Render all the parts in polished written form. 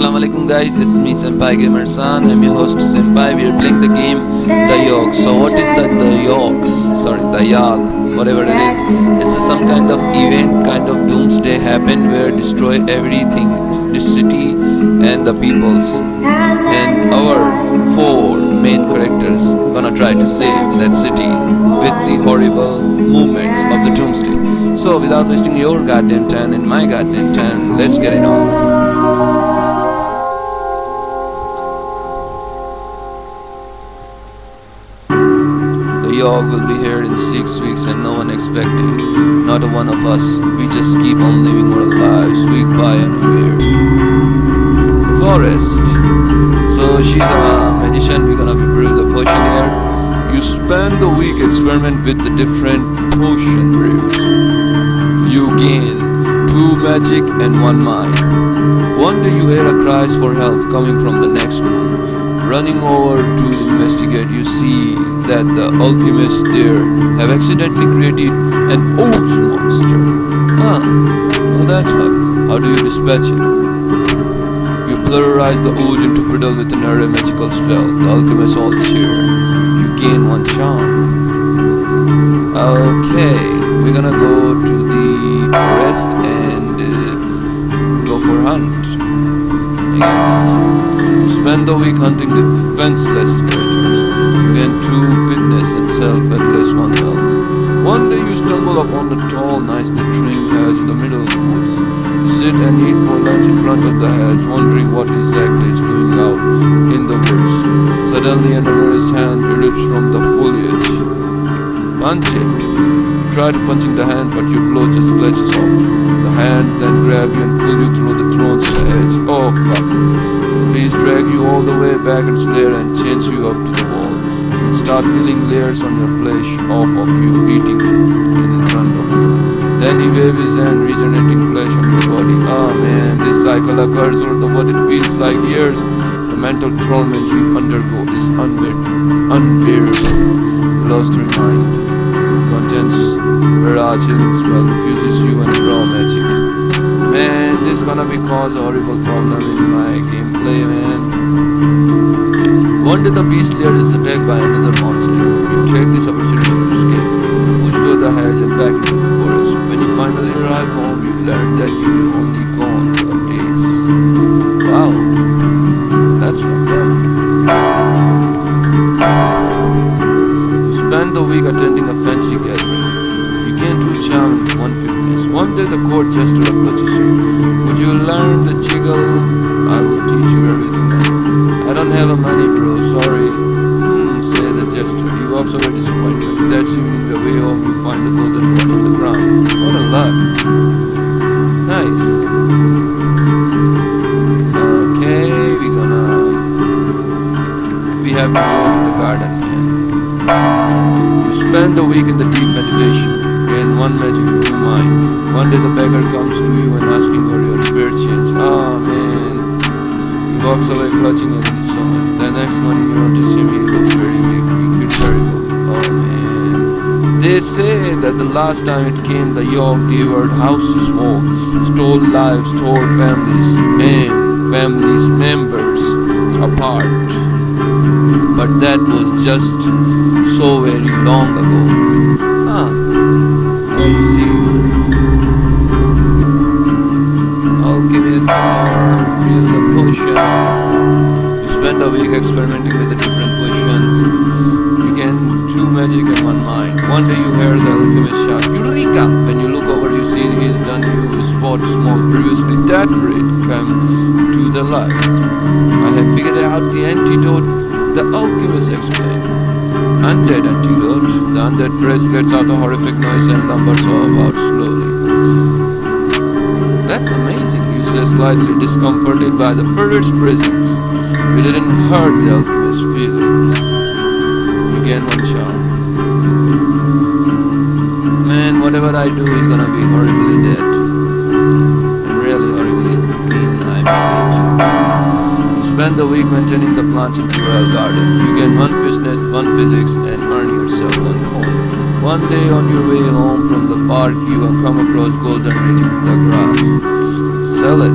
Assalamu alaikum guys, this is me Senpai Gamer San. I'm your host Senpai. We are playing the game the Yawhg. So what is the Yawhg? Sorry, the Yawhg, whatever it is. It's some kind of event, kind of doomsday happen where destroy everything, this city and the peoples. And our four main characters gonna try to save that city with the horrible movements of the doomsday. So without wasting your goddamn time and my goddamn time, let's get it on. Yawhg will be here in 6 weeks and no one expected. Not a one of us. We just keep on living our lives, week by unaware. The forest. So she's a magician. We're gonna be brewing the potion here. You spend the week experiment with the different potion brews. You gain 2 magic and 1 mind. One day you hear a cries for help coming from the next room. Running over to investigate, you see that the alchemists there have accidentally created an ooze monster. Oh that's fun. How do you dispatch it? You pluralize the ooze into brittle with an array magical spell. The alchemists all cheer. You gain 1 charm. Okay, we're gonna go to the forest and go for hunt. Spend the week hunting defenseless creatures. Gain 2 fitness and self at less 1 health. One day you stumble upon a tall, nicely trimmed hedge in the middle of the woods. You sit and eat for lunch in front of the hedge, wondering what exactly it's doing out in the woods. Suddenly an enormous hand erupts from the foliage. Punch it. You try to punching the hand, but your blow just splashes off. The hand then grab you and pull you through the thrones of the edge. Oh fuck. Bees drag you all the way back its lair and chains you up to the wall. And start peeling layers on your flesh off of you, eating in front of you. Then he waves his hand, regenerating flesh on your body. Oh man, this cycle occurs over what it feels like years. The mental torment you undergo is unbearable. You lost your mind. Contents rare chilling spell refuses you and raw magic. Man, this gonna be cause a horrible problem in my gameplay, man. One day the beast lair is attacked by another monster. You take this opportunity to escape, push through the hedge and back into the forest. When you finally arrive home, you learn that you were only gone for days. Wow, that's fucked up. You spend the week attending a fancy gathering. You gain 2 charm and 1 fitness. One day the court jester approaches you. Would you learn the jiggle? I will teach you everything. I don't have a money, bro. Sorry. Say the jester. He walks away disappointed. That's evening, the way home, you find the golden one on the ground. What a luck. Nice. Okay, we have to go to the garden again. You spend a week in the deep meditation. Gain 1 magic, 2 mind. One day the beggar comes to you and asking for your spare change. Oh man. He walks away clutching at his stomach. The next morning you notice him, he looks very weak. You feel terrible. Oh man. They say that the last time it came, the Yawhg devoured houses whole, stole lives, tore families and families' members apart. But that was just so very long ago. I see. Alchemist brew the potion. You spend a week experimenting with the different potions. You gain 2 magic and 1 mind. One day you hear the alchemist shout, Eureka! When you look over, you see he's done you spot small previously dead bread come to the light. I have figured out the antidote, the alchemist explained. Undead antidote. The undead press lets out a horrific noise and lumbers about slowly. That's amazing, you say, slightly discomforted by the pervert's presence. You didn't hurt the alchemist's feelings. You gain 1 charm. Man, whatever I do, he's gonna be horribly dead. And really horribly mean, I mean it. You spend the week maintaining the plants in the royal garden. You gain 1 business, 1 physics, and earn yourself 1 home. One day on your way home from the park, you will come across golden reading in the grass. Sell it,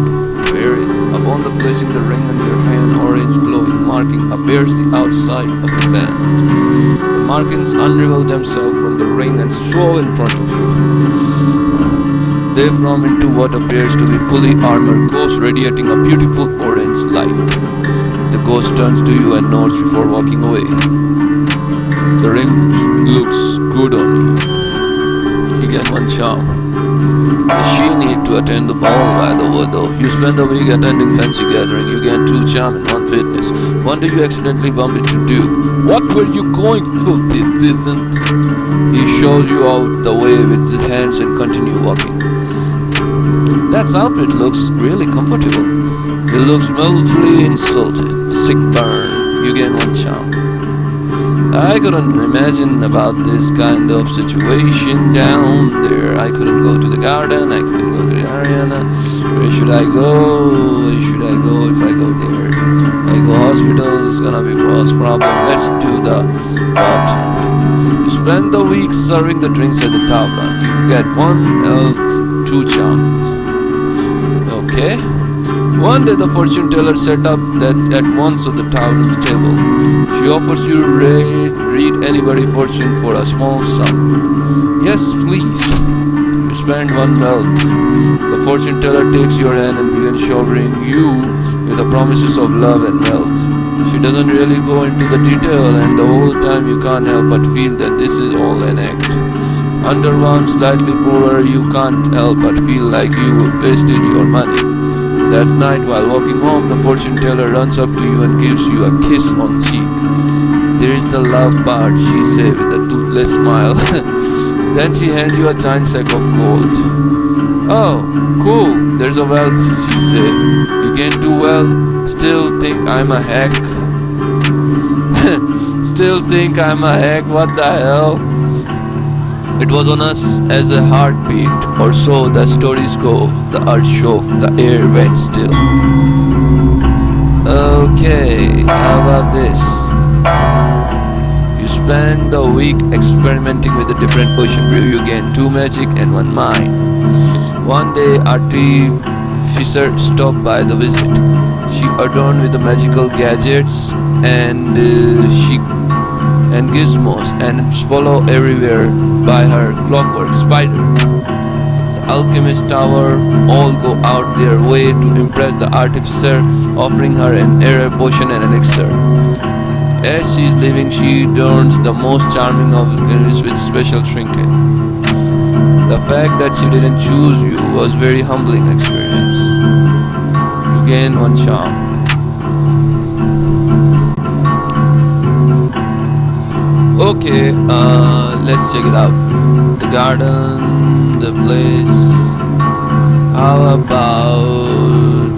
wear it, a Upon the placing the ring on your hand, orange glowing marking appears the outside of the band. The markings unravel themselves from the ring and swirl in front of you. They form into what appears to be fully armored ghost radiating a beautiful orange light. The ghost turns to you and nods before walking away. The ring looks good on you. You get 1 charm. She need to attend the ball by the way though. You spend the week attending fancy gathering. You gain 2 charm and 1 fitness. One day you accidentally bump into Duke. What were you going for? This isn't. He shows you out the way with his hands and continue walking. That outfit looks really comfortable. He looks mildly insulted. Sick burn. You gain 1 charm. I couldn't imagine about this kind of situation down there. I couldn't go to the garden. I couldn't go to the arena. Where should I go? Where should I go if I go there? I go hospital. It's gonna be first problem. Let's do the what? You spend the week serving the drinks at the tavern. You get 1 health, 2 charms. Okay. One day the fortune teller set up that at once of the tavern's table. She offers you read anybody fortune for a small sum. Yes, please. You spend 1 wealth. The fortune teller takes your hand and begins showering you with the promises of love and wealth. She doesn't really go into the detail, and the whole time you can't help but feel that this is all an act. Underground, slightly poorer, you can't help but feel like you wasted your money. That night, while walking home, the fortune teller runs up to you and gives you a kiss on cheek. There is the love part, she said with a toothless smile. Then she hands you a giant sack of gold. Oh, cool, there's a wealth, she said. You gain 2 wealth, still think I'm a hack? Still think I'm a hack, what the hell? It was on us as a heartbeat, or so the stories go. The earth shook, the air went still. Okay, how about this? You spend the week experimenting with a different potion brew. You gain 2 magic and 1 mind. One day, artificer stopped by the visit. She adorned with the magical gadgets and gizmos and swallow everywhere by her clockwork spider. The alchemist tower all go out their way to impress the artificer, offering her an error potion and elixir. As she is leaving, she adorns the most charming of girls with special trinket. The fact that she didn't choose you was very humbling experience. You gain 1 charm. Okay, let's check it out. The garden, the place. How about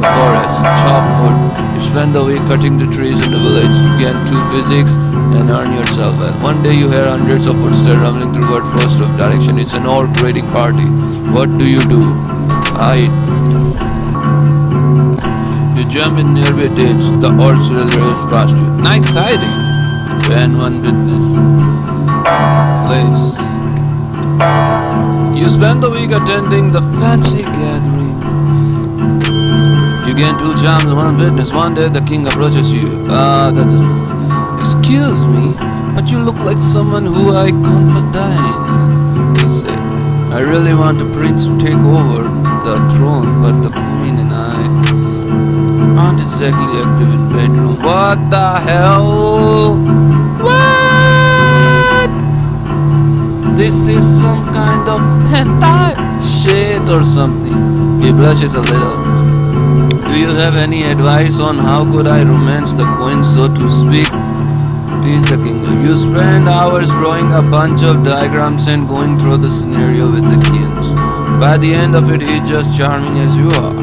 the forest? Chop wood. You spend the week cutting the trees in the village. You gain 2 physics and earn yourself well. One day you hear hundreds of footsteps rumbling through first of direction. It's an orc raiding party. What do? Hide. You jump in nearby ditch. The orcs will race past you. Nice hiding. And 1 witness. Place. You spend the week attending the fancy gathering. You gain 2 charms and 1 witness. One day the king approaches you. Excuse me, but you look like someone who I confided. He said, I really want the prince to take over the throne, but the queen and I aren't exactly active in bedroom. What the hell? What? This is some kind of hentai shit or something. He blushes a little. Do you have any advice on how could I romance the queen, so to speak? He's the king. You spend hours drawing a bunch of diagrams and going through the scenario with the kings. By the end of it, he's just charming as you are.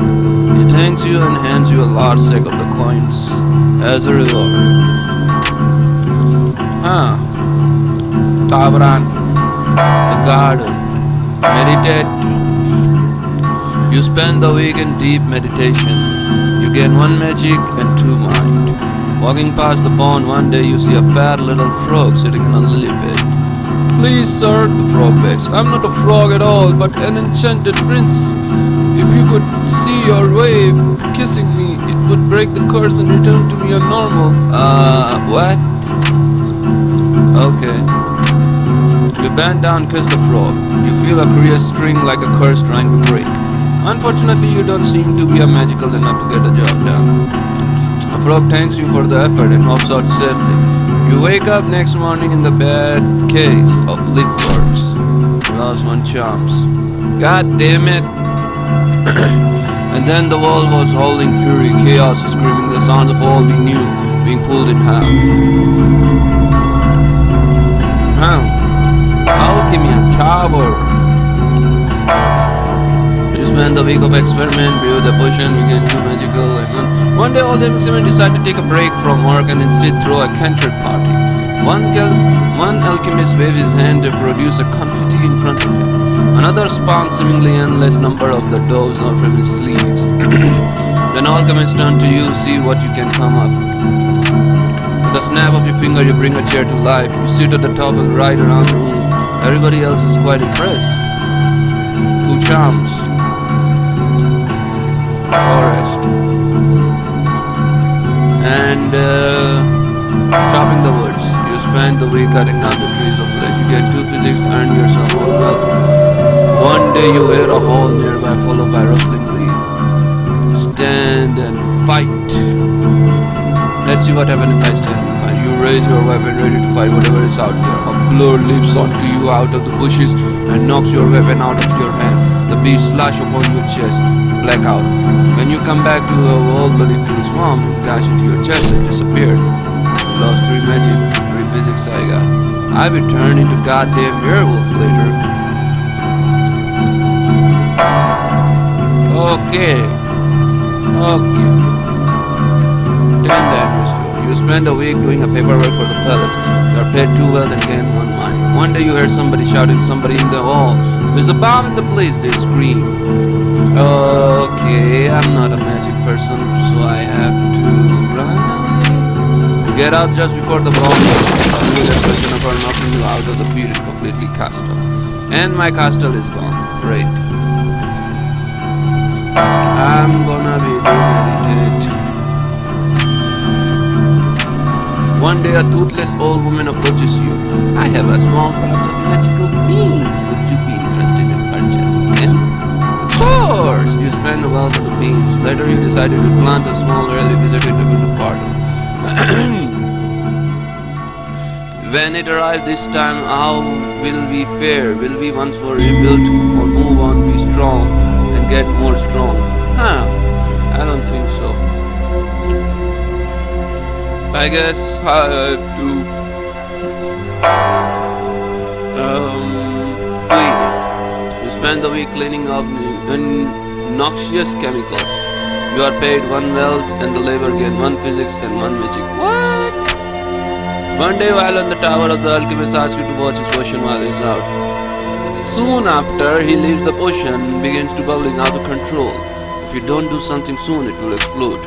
He thanks you and hands you a large sack of the coins as a reward. Tavran, the garden, meditate. You spend the week in deep meditation. You gain 1 magic and 2 mind. Walking past the pond, one day you see a fat little frog sitting in a lily pad. Please, sir, the frog begs. I'm not a frog at all, but an enchanted prince. If If you could see your wave kissing me, it would break the curse and return to me a normal. What? Okay. You bend down, kiss the frog. You feel a curious string like a curse trying to break. Unfortunately, you don't seem to be a magical enough to get the job done. The frog thanks you for the effort and hops out safely. You wake up next morning in the bad case of lipworms. Lost one chance. God damn it. And then the world was howling fury, chaos screaming, the sounds of all we knew being pulled in half. Alchemy and tower. You spend the week of experiment, brew the potion, you get too magical, and one day all the experiments decide to take a break from work and instead throw a cantrip party. One alchemist waves his hand to produce a confetti in front of him. Another spawns seemingly endless number of the doves out from his sleeves. Then all alchemists turn to you, see what you can come up. With a snap of your finger, you bring a chair to life. You sit at the top and ride around the room. Everybody else is quite impressed. Who charms? Forest. And chopping the woods. You spend the week cutting down the trees of life. You get 2 physics, earn yourself more wealth. One day you hear a hole nearby followed by rustling leaves. Stand and fight. Let's see what happens if I stand and fight. You raise your weapon ready to fight whatever is out there. A blow leaps onto you out of the bushes and knocks your weapon out of your hand. The beast slash upon your chest. Blackout. When you come back to a whole bloody field swamp, you dash into your chest and disappeared. Lost 3 magic, 3 physics I got. I'll be turned into goddamn werewolf later. Okay. 10 damage. You spend a week doing a paperwork for the palace. You are paid 2 well and gain 1 mind. One day you hear somebody shouting somebody in the hall. There's a bomb in the place, they scream. Okay, I'm not a magic person, so I have to run away. Get out just before the bomb goes. I'll do that question about knocking you out of the field is completely castle. And my castle is gone. Great. I'm gonna be dead. One day a toothless old woman approaches you. I have a small craft of magical beans. Would you be interested in purchasing them? Of course! You spend a wealth of the beans. Later you decided to plant a small relic visitor to the party. When it arrived this time, how will we fare? Will we once more rebuild or move on, be strong and get more strong? I don't think so. I guess I have to clean. You spend the week cleaning up noxious chemicals. You are paid 1 wealth and the labor gain 1 physics and 1 magic. What? One day while on the tower of the alchemist asks you to watch his potion while he's out. Soon after he leaves the potion begins to bubbling out of control. If you don't do something soon, it will explode.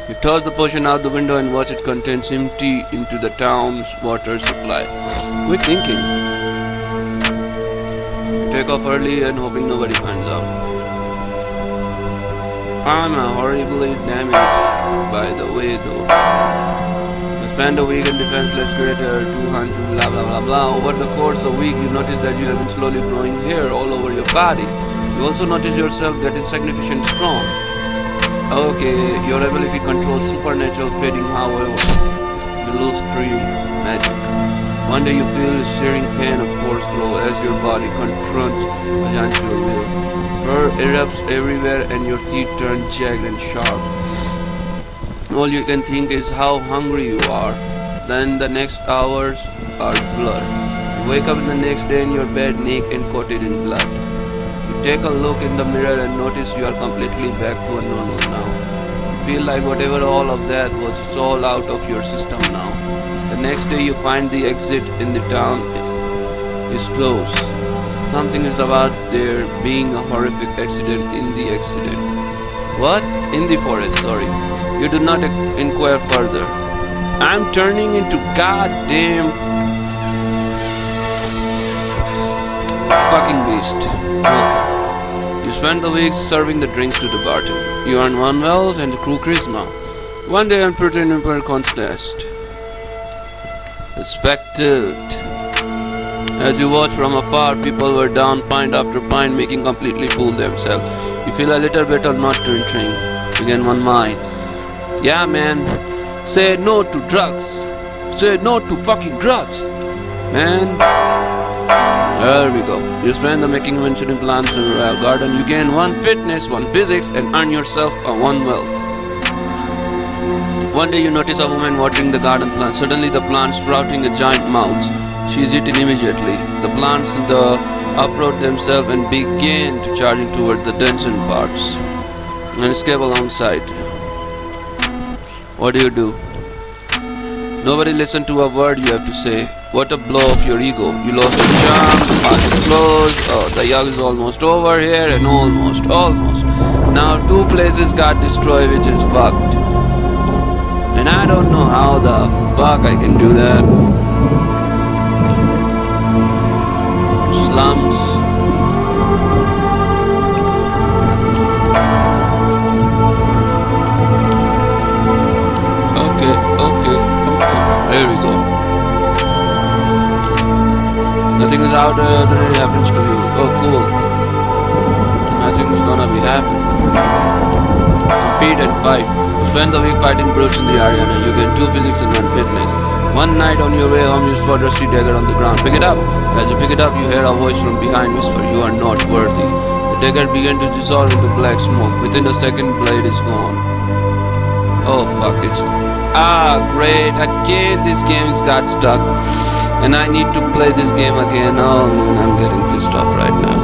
You toss the potion out the window and watch it contents empty into the town's water supply. Quit thinking. You take off early and hoping nobody finds out. I'm horribly damaged by the way though. You spend a week in defenseless creator, 200 blah blah blah blah. Over the course of a week you notice that you have been slowly growing hair all over your body. You also notice yourself getting significantly strong. Okay, your ability controls supernatural fading, however, you lose 3 magic. One day you feel a searing pain of force throw as your body confronts against your will. Fur erupts everywhere and your teeth turn jagged and sharp. All you can think is how hungry you are. Then the next hours are blurred. You wake up the next day in your bed naked and coated in blood. Take a look in the mirror and notice you are completely back to a normal now. You feel like whatever all of that was, it's all out of your system now. The next day you find the exit in the town is closed. Something is about there being a horrific accident in the accident. What? In the forest, sorry. You do not inquire further. I'm turning into goddamn fucking beast. Okay. You You spend the week serving the drinks to the bartender. You earn 1 wealth and the crew charisma. One day on pretend contest. Expected. As you watch from afar, people were down pint after pint, making completely fool themselves. You feel a little bit of not drinking. You gain 1 mind. Yeah, man. Say no to drugs. Say no to fucking drugs. Man. There we go. You spend the making invention plants in a garden. You gain 1 fitness, 1 physics, and earn yourself a 1 wealth. One day you notice a woman watering the garden plant. Suddenly the plant sprouting a giant mouth. She is eaten immediately. The plants uproot themselves and begin to charging toward the denser parts and escape alongside. What do? Nobody listen to a word you have to say. What a blow of your ego. You lost your charm, the path is closed, the Yawhg is almost over here, and almost. Now 2 places got destroyed, which is fucked. And I don't know how the fuck I can do that. Slums. Okay. There we go. Nothing is out there that it happens to you. Oh, cool. Nothing is gonna be happening. Compete and fight. Spend the week fighting brutes in the arena. You get 2 physics and 1 fitness. One night on your way home, you spot a rusty dagger on the ground. Pick it up. As you pick it up, you hear a voice from behind whisper, "You are not worthy." The dagger begins to dissolve into black smoke. Within a second, blade is gone. Oh fuck, it's... great. Again, this game's got stuck. And I need to play this game again. Oh man, I'm getting pissed off right now.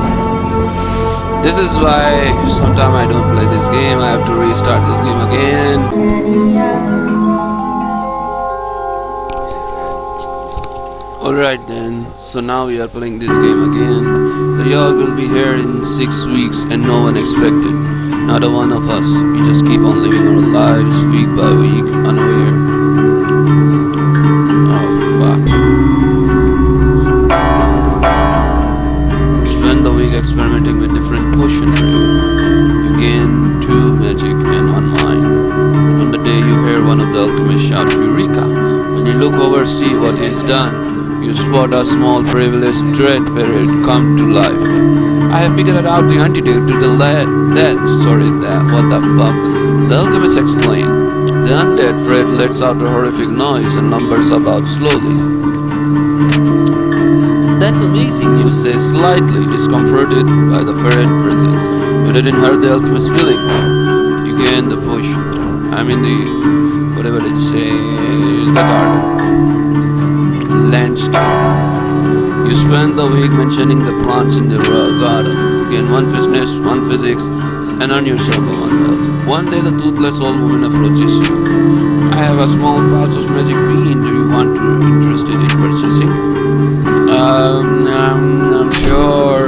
This is why sometimes I don't play this game. I have to restart this game again. Alright then, so now we are playing this game again. The Yawhg will be here in 6 weeks and no one expected. Not a one of us. We just keep on living our lives week by week, unaware. Oh fuck. Spend the week experimenting with different potions. You gain 2 magic and 1 mind. On the day you hear one of the alchemists shout Eureka. When you look over, see what is done. You spot a small privileged dread ferret come to life. I have figured out the antidote to the what the fuck? The alchemist explained. The undead ferret lets out a horrific noise and lumbers about slowly. That's amazing, you say, slightly discomforted by the ferret presence. You didn't hurt the alchemist's feeling. You gain the potion. Whatever it says, the garden. Landscape. You spend the week mentioning the plants in the garden. You gain 1 fitness, 1 physics, and earn yourself a 1 wealth. One day the toothless old woman approaches you. I have a small pouch of magic bean. Do you want to interested in purchasing? I'm sure.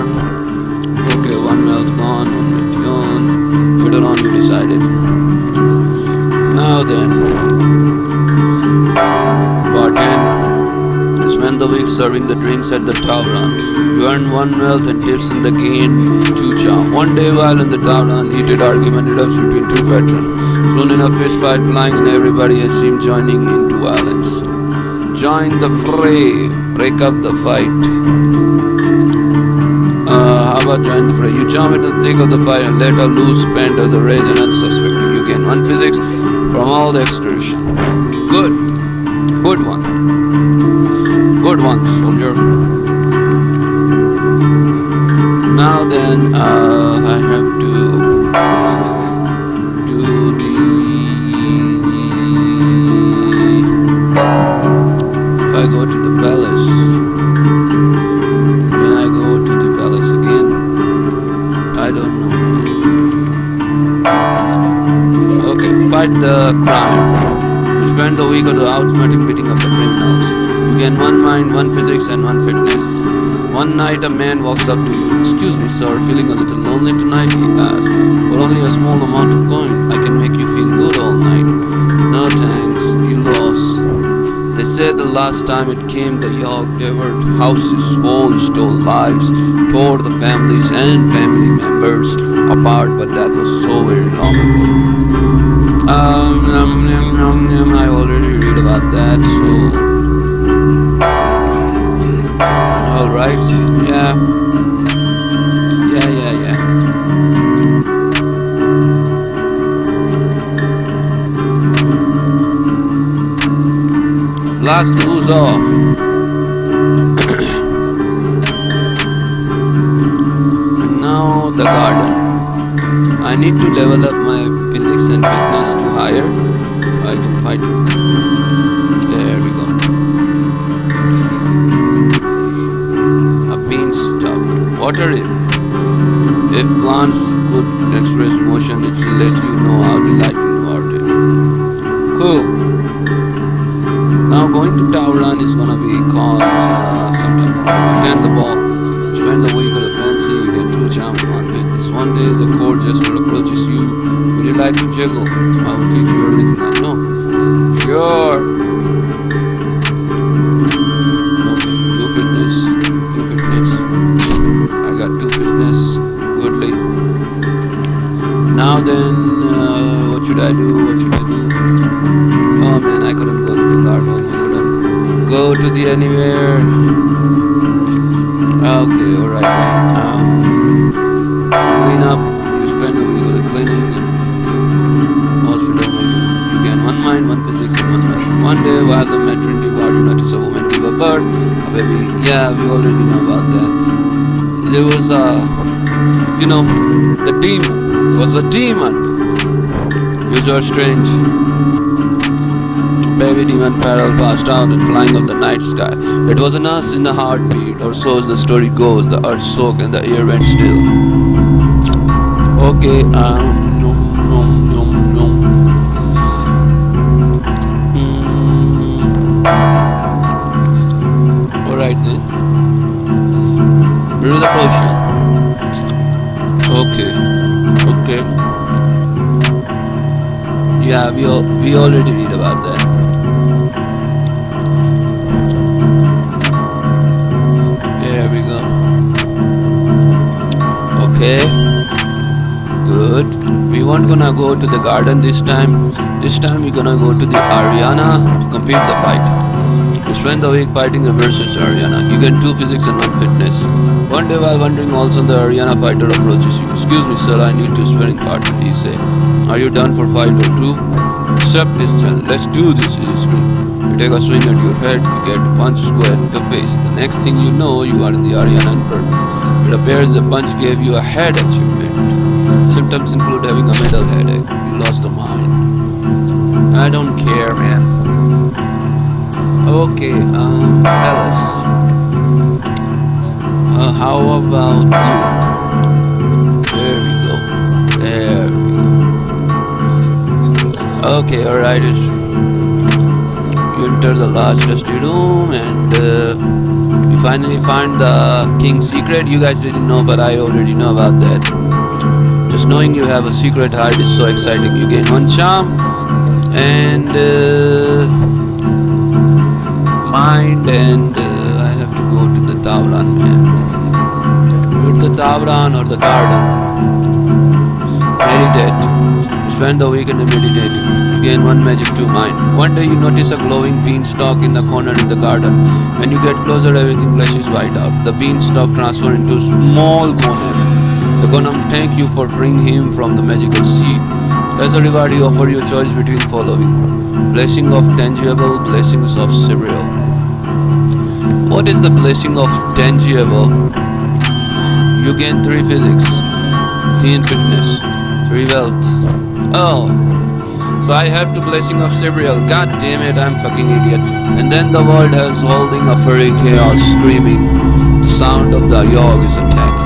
Okay, 1 wealth gone, 1 wealth gone. Later on you decided. Now then. Bartender. Spend the week serving the drinks at the tavern. You earn 1 wealth and tips in the gain 2 charm. One day while in the tavern, heated argument erupts between 2 veterans. Soon enough fist fight flying and everybody has seen joining into violence. Join the fray. Break up the fight. How about join the fray? You jump into the thick of the fight and let her loose spend of the rage and unsuspecting. You gain 1 physics from all the extortion. Good one. Good one, soldier. Now then, I have to do the... If I go to the palace, when I go to the palace again, I don't know. Okay, fight the crime. Spend the week of the automatic beating of the criminals. You gain 1 mind, 1 physics, and 1 fitness. One night a man walks up to you. "Excuse me, sir, feeling a little lonely tonight?" he asks. "For only a small amount of coin, I can make you feel good all night." "No thanks, you lost." They said the last time it came, the Yawhg devoured houses, homes, stole lives, tore the families and family members apart, but that was so very long ago. I already read about that, so... Alright, yeah. Last lose off. And now the garden. I need to level up my physics and fitness to higher. I can fight it. There we go. A beanstalk. Water it. If plants could express motion, it will let you know how delightful you are. Cool. Now going to tower run is gonna be called sometime. Return the ball. Spend the week of the fancy, you get 2 charms and 1 fitness. One day the court jester approaches you. Would you like to juggle? I will teach you everything I know. Sure. Okay, 2 fitness. I got 2 fitness. Goodly. Now then, what should I do? Oh man, I couldn't go to the garden. I couldn't go to the anywhere. Okay, alright. Clean up. You spend the week with the clinic. Hospital. You gain 1 mind, 1 physics, and 1 health. One day, while the maternity ward, you notice a woman give a birth. A baby. Yeah, we already know about that. There was the demon. It was a demon. Which was strange. Baby demon Peril passed out and flying up the night sky. It was an us in the heartbeat, or so as the story goes. The earth soaked and the air went still. Okay, Alright then. Brew the potion. Okay. Yeah, we already read about that. There we go. Okay. Good. We weren't gonna go to the garden this time. This time we're gonna go to the Ariana to complete the fight. You spend the week fighting the versus Ariana. You get 2 physics and 1 fitness. One day while wandering also the Ariana fighter approaches you. Excuse me sir, I need to sparring partner, he say. Are you done for fight or 2? Accept this challenge. Let's do this, he screams. You take a swing at your head, you get a punch square in the face. The next thing you know, you are in the Ariana Inferno. It appears the punch gave you a head achievement. Symptoms include having a mental headache. You lost the mind. I don't care, man. Okay, tell us. How about you? There we go. Okay, alright. You enter the large dusty room and you finally find the king's secret. You guys didn't know, but I already know about that. Just knowing you have a secret hide is so exciting. You gain 1 charm and mind, and I have to go to the Tavran, man. The Tavran or the garden. Meditate. Spend the weekend meditating. You gain 1 magic 2 mind. One day you notice a glowing beanstalk in the corner in the garden. When you get closer, everything flashes white out. The beanstalk transforms into a small golem. The golem thank you for freeing him from the magical seed. As a reward, you offer your choice between following: blessing of tangible, blessings of cereal. What is the blessing of tangible? You gain 3 physics, 3 fitness, 3 wealth. Oh, so I have the blessing of cereal. God damn it, I'm fucking idiot. And then the world has holding a furry chaos screaming. The sound of the Yawhg is attacking.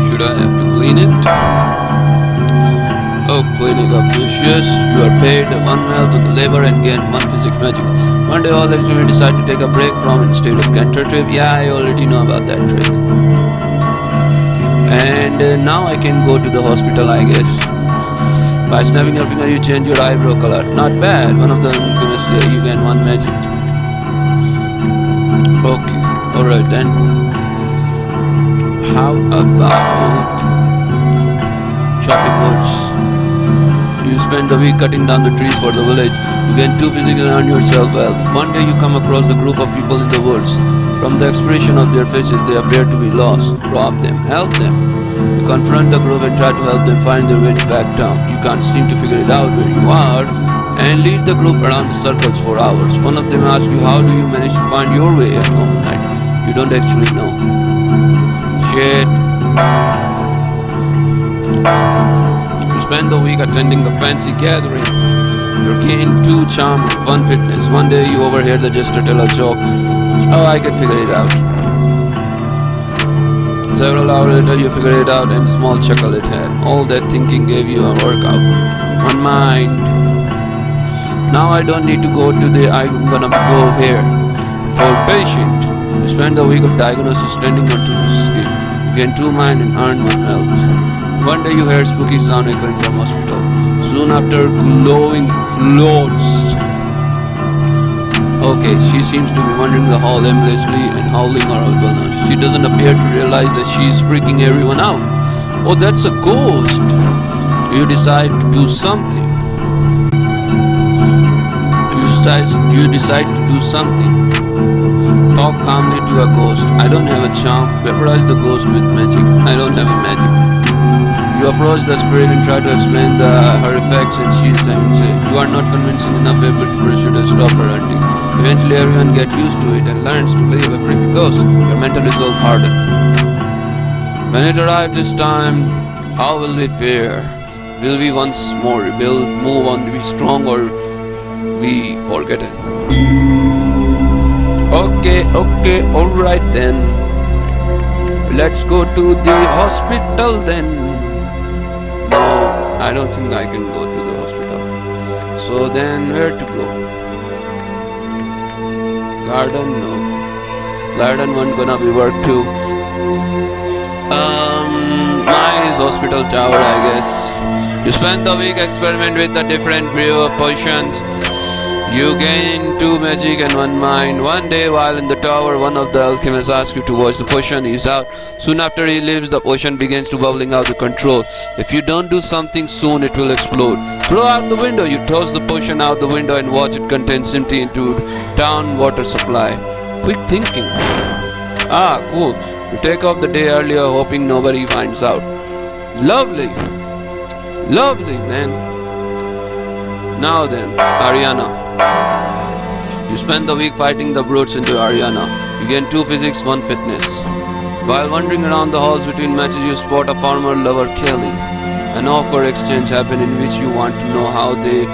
Should I have to clean it? Oh, cleaning up dishes. You are paid 1 wealth to the labor and gain 1 physics magic. One day all that you may decide to take a break from instead of canter trip. Yeah, I already know about that trick. And now I can go to the hospital, I guess. By snapping your finger, you change your eyebrow color. Not bad. One of them gonna say you gain 1 magic. Okay, alright then. How about chopping woods? You spend the week cutting down the trees for the village. You gain 2 physical and earn yourself wealth. One day you come across a group of people in the woods. From the expression of their faces, they appear to be lost. Rob them, help them. You confront the group and try to help them find their way back down. You can't seem to figure it out where you are and lead the group around the circles for hours. One of them asks you, how do you manage to find your way at home at night? You don't actually know. Shit. You spend the week attending the fancy gathering. You gain 2 charm and 1 fitness. One day you overhear the jester tell a joke. Oh, I can figure it out. Several hours later you figure it out and small chuckle it had. All that thinking gave you a workout. 1 mind. Now I don't need to go to the I'm gonna go here. For patient. You spend a week of diagnosis standing onto the skill. You gain 2 mind and earn 1 health. One day you hear spooky sound echoing from hospital. Soon after, glowing floats. Okay, she seems to be wandering the hall aimlessly and howling her husband. She doesn't appear to realize that she is freaking everyone out. Oh, that's a ghost. You decide to do something. You decide to do something. Talk calmly to a ghost. I don't have a charm. Vaporize the ghost with magic. I don't have a magic. You approach the spirit and try to explain her effects, and she says, you are not convincing enough people to pursue and stop her hunting. Eventually everyone gets used to it and learns to live a creepy ghost. Your mental resolve hardened. When it arrives this time, how will we fare? Will we once more rebuild, move on to be strong, or we forget it? Okay, alright then. Let's go to the hospital then. No, I don't think I can go to the hospital. So then where to go? Garden? No. Garden won't gonna be work too. My hospital tower, I guess. You spend the week experiment with the different brew of potions. You gain 2 magic and 1 mind. One day while in the tower, one of the alchemists asks you to watch the potion is out. Soon after he leaves, the potion begins to bubbling out of control. If you don't do something soon, it will explode. Throw out the window. You toss the potion out the window and watch it condense empty into town water supply. Quick thinking. Ah, cool. You take off the day earlier hoping nobody finds out. Lovely. Lovely, man. Now then, Ariana. You spend the week fighting the brutes into Ariana. You gain 2 physics, 1 fitness. While wandering around the halls between matches, you spot a former lover, Kelly. An awkward exchange happens in which you want to know how they're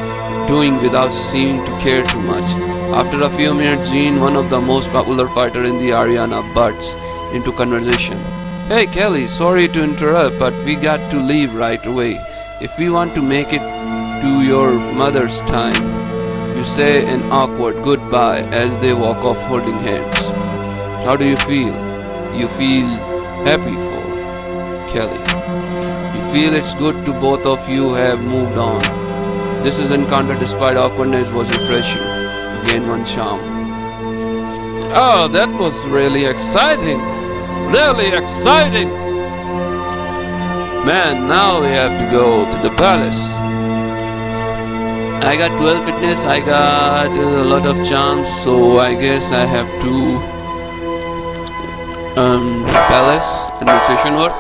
doing without seeming to care too much. After a few minutes, Jean, one of the most popular fighters in the Ariana, butts into conversation. Hey Kelly, sorry to interrupt, but we got to leave right away. If we want to make it to your mother's time. You say an awkward goodbye as they walk off holding hands. How do you feel? You feel happy for Kelly. You feel it's good to both of you have moved on. This encounter, despite awkwardness, was refreshing. You gain 1 charm. Oh, that was really exciting. Really exciting. Man, now we have to go to the palace. I got 12 fitness, I got a lot of charms, so I guess I have to palace administration work.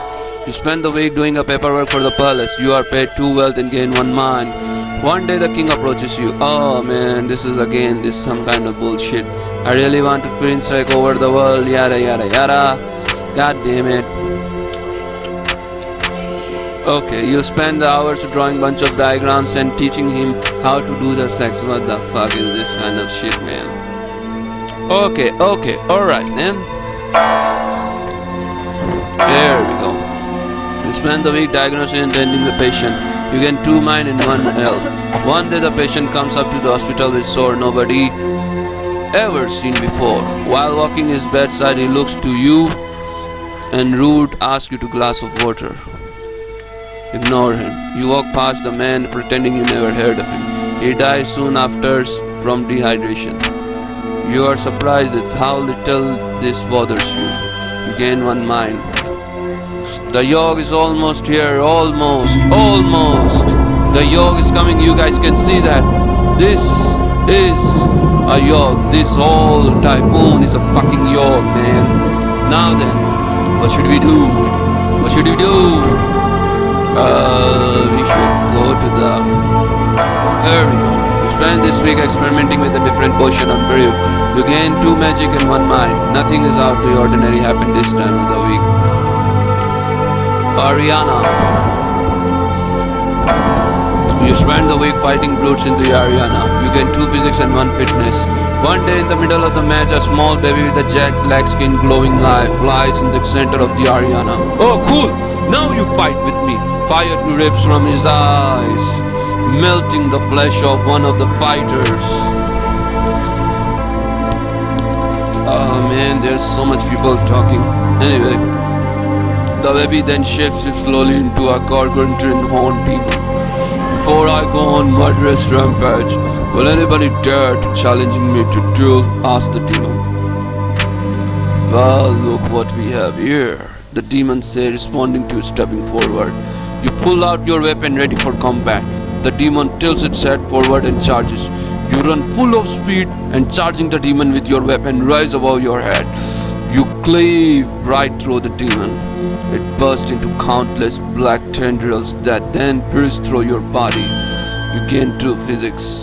You spend the week doing a paperwork for the palace. You are paid 2 wealth and gain 1 mind. One day the king approaches you. Oh man, this is some kind of bullshit. I really want to prince strike over the world, yada yada yada. God damn it. Okay, you spend the hours drawing bunch of diagrams and teaching him how to do the sex. What the fuck is this kind of shit, man? Okay, alright then. There we go. You spend the week diagnosing and tending the patient. You gain 2 mind and 1 health. One day the patient comes up to the hospital with sore nobody ever seen before. While walking his bedside, he looks to you and rude asks you to glass of water. Ignore him. You walk past the man pretending you never heard of him. He dies soon after from dehydration. You are surprised at how little this bothers you. You gain 1 mind. The Yawhg is almost here. Almost. The Yawhg is coming. You guys can see that. This is a Yawhg. This whole typhoon is a fucking Yawhg, man. Now then, what should we do? We should go to the area. You spend this week experimenting with a different potion on brew. You gain 2 magic and 1 mind. Nothing is out of the ordinary happened this time of the week. Ariana. You spend the week fighting brutes in the Ariana. You gain 2 physics and 1 fitness. One day in the middle of the match, a small baby with a jet black skin glowing eye flies in the center of the Ariana. Oh cool! Now you fight with me. Fire erupts from his eyes, melting the flesh of one of the fighters. Oh man, there's so much people talking. Anyway, the baby then shapes it slowly into a gargantuan horned demon. Before I go on murderous rampage, will anybody dare to challenging me to duel? Asked the demon. Well, look what we have here, the demon said, responding to you stepping forward. You pull out your weapon ready for combat. The demon tilts its head forward and charges. You run full of speed and charging the demon with your weapon rise above your head. You cleave right through the demon. It bursts into countless black tendrils that then pierce through your body. You gain 2 physics.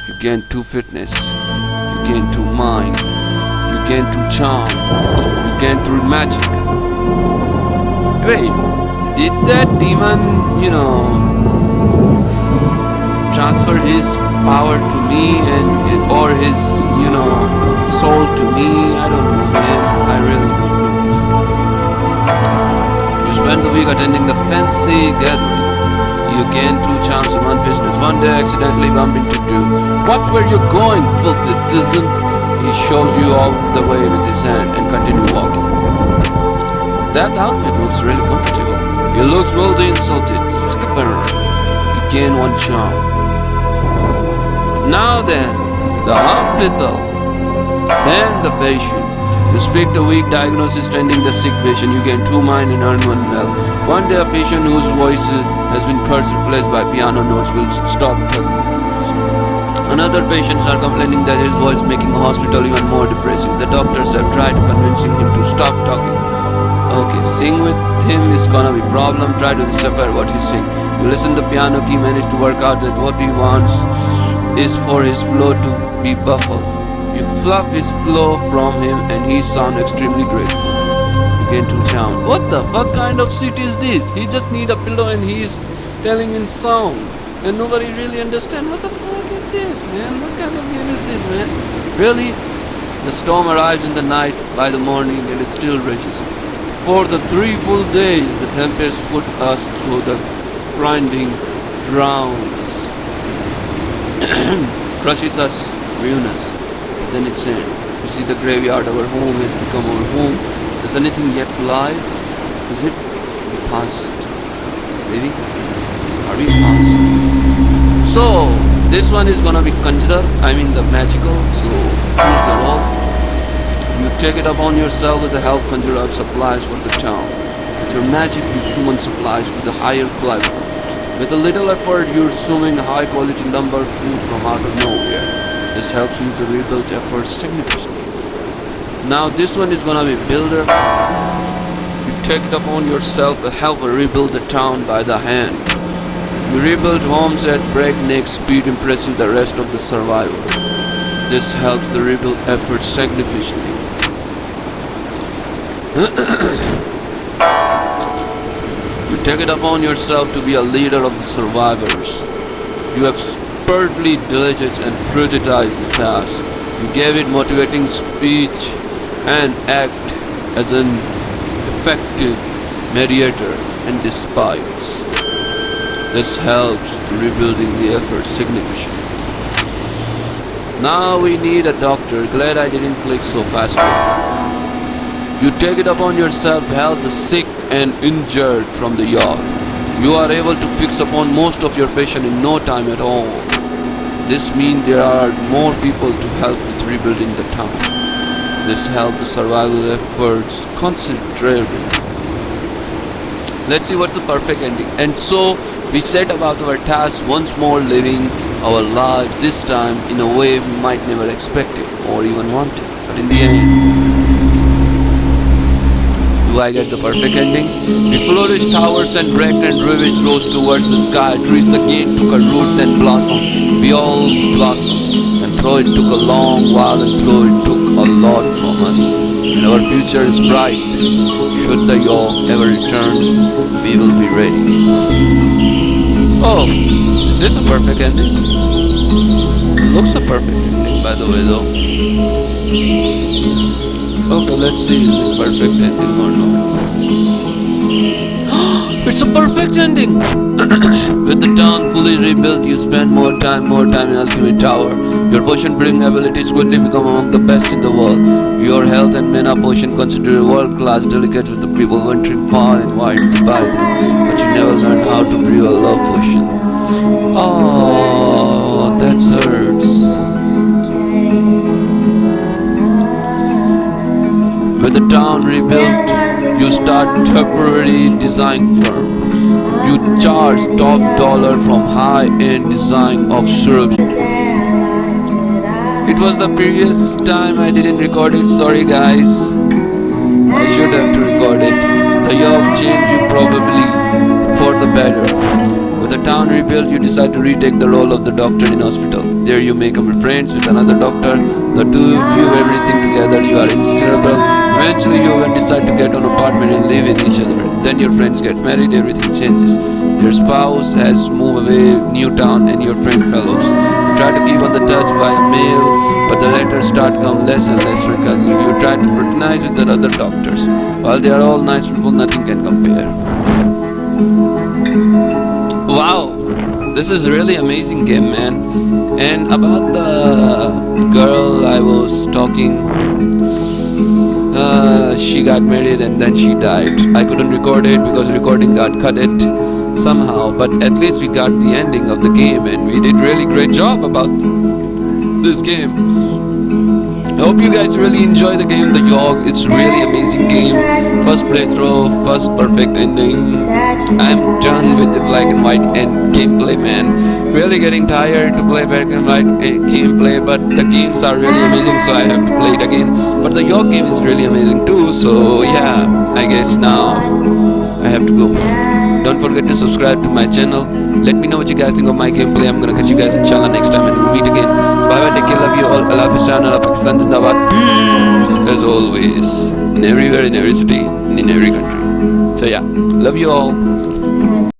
You gain 2 fitness. You gain 2 mind. You gain 2 charm. You gain 3 magic. Wait, did that demon, transfer his power to me or his, soul to me? I don't know, man. I really don't know. You spend the week attending the fancy gathering. You gain 2 charms and 1 business. One day accidentally bump into 2. Watch where you're going, filthy peasant. He shows you all the way with his hand and continue walking. That outfit looks really comfortable. He looks multi-insulted. Skipper. You gain 1 charm. Now then, the hospital. Then the patient. You speak the weak diagnosis tending the sick patient. You gain 2 mind and earn 1 well. One day a patient whose voice has been cursed replaced by piano notes will stop talking. Another patients are complaining that his voice is making the hospital even more depressing. The doctors have tried convincing him to stop talking. Okay, sing with him is gonna be problem. Try to decipher what he's saying. You listen to the piano key, manage to work out that what he wants is for his blow to be buffled. You fluff his blow from him and he sounds extremely grateful. You gain 2 charm. What the fuck kind of shit is this? He just need a pillow and he is telling in sound. And nobody really understands what the fuck is this, man? What kind of game is this, man? Really? The storm arrives in the night by the morning and it still rages. For the 3 full days, the tempest put us through the grinding drowns. Crushes us, ruins us. Then it's end. You see the graveyard, our home has become our home. Is anything yet alive? Is it the past? Maybe? Are we past? So, this one is gonna be conjurer, the magical, so choose the role. You take it upon yourself with the help conjurer of supplies for the town. With your magic you summon supplies with a higher level. With a little effort you're assuming a high quality lumber food from out of nowhere. This helps you to rebuild efforts significantly. Now this one is gonna be builder. You take it upon yourself to help rebuild the town by the hand. You rebuild homes at breakneck speed, impressing the rest of the survivors. This helps the rebuild effort significantly. You take it upon yourself to be a leader of the survivors. You expertly diligence and prioritize the task. You gave it motivating speech and act as an effective mediator and despises. This helps to rebuilding the effort significantly. Now we need a doctor. Glad I didn't click so fast. You take it upon yourself to help the sick and injured from the Yawhg. You are able to fix upon most of your patient in no time at all. This means there are more people to help with rebuilding the town. This helps the survival efforts considerably. Let's see what's the perfect ending. And so we set about our task once more, living our lives this time in a way we might never expect it or even want it. But in the end, do I get the perfect ending? The flourished towers and wrecked and ravaged rose towards the sky. Trees again took a root and blossomed. We all blossomed. And though it took a long while and though it took a lot from us, and our future is bright. Should the Yawhg ever return, we will be ready. Oh, is this a perfect ending? Looks a perfect ending, by the way, though. Okay, let's see if it's a perfect ending or not. It's a perfect ending! With the town fully rebuilt, you spend more time in Ultimate Tower. Your potion brewing abilities quickly become among the best in the world. Your health and mana potion considered world-class delicates with the people wandering far and wide to buy them. But you never learn how to brew a love potion. Oh, that hurts. With the town rebuilt, you start temporary design firm. You charge top dollar from high-end design of syrups. It was the previous time I didn't record it, sorry guys. I should have to record it. The Yawhg changed you probably for the better. With the town rebuilt, you decide to retake the role of the doctor in hospital. There you make friends with another doctor. The two of you everything together, you are inseparable. Eventually you will decide to get an apartment and live with each other. Then your friends get married, everything changes. Your spouse has moved away, new town, and your friend follows. You try to keep on the touch by a mail, but the letters start come less and less frequently. You try to fraternize with the other doctors. While they are all nice people, nothing can compare. Wow, this is a really amazing game, man. And about the girl I was talking, she got married and then she died. I couldn't record it because recording got cut it somehow, but at least we got the ending of the game and we did really great job about this game. I hope you guys really enjoy the game, the Yawhg. It's really amazing game. First playthrough, first perfect ending. I'm done with the black and white and gameplay, man. Really getting tired to play black and white gameplay, but the games are really amazing, so I have to play it again. But the Yawhg game is really amazing too, so yeah, I guess now I have to go. Don't forget to subscribe to my channel. Let me know what you guys think of my gameplay. I'm gonna catch you guys inshallah next time and we'll meet again. Bye bye, take care, love you all. Allah Hafiz, Allah Pakistan Zindabad. Peace as always. In everywhere, in every city, and in every country. So yeah, love you all.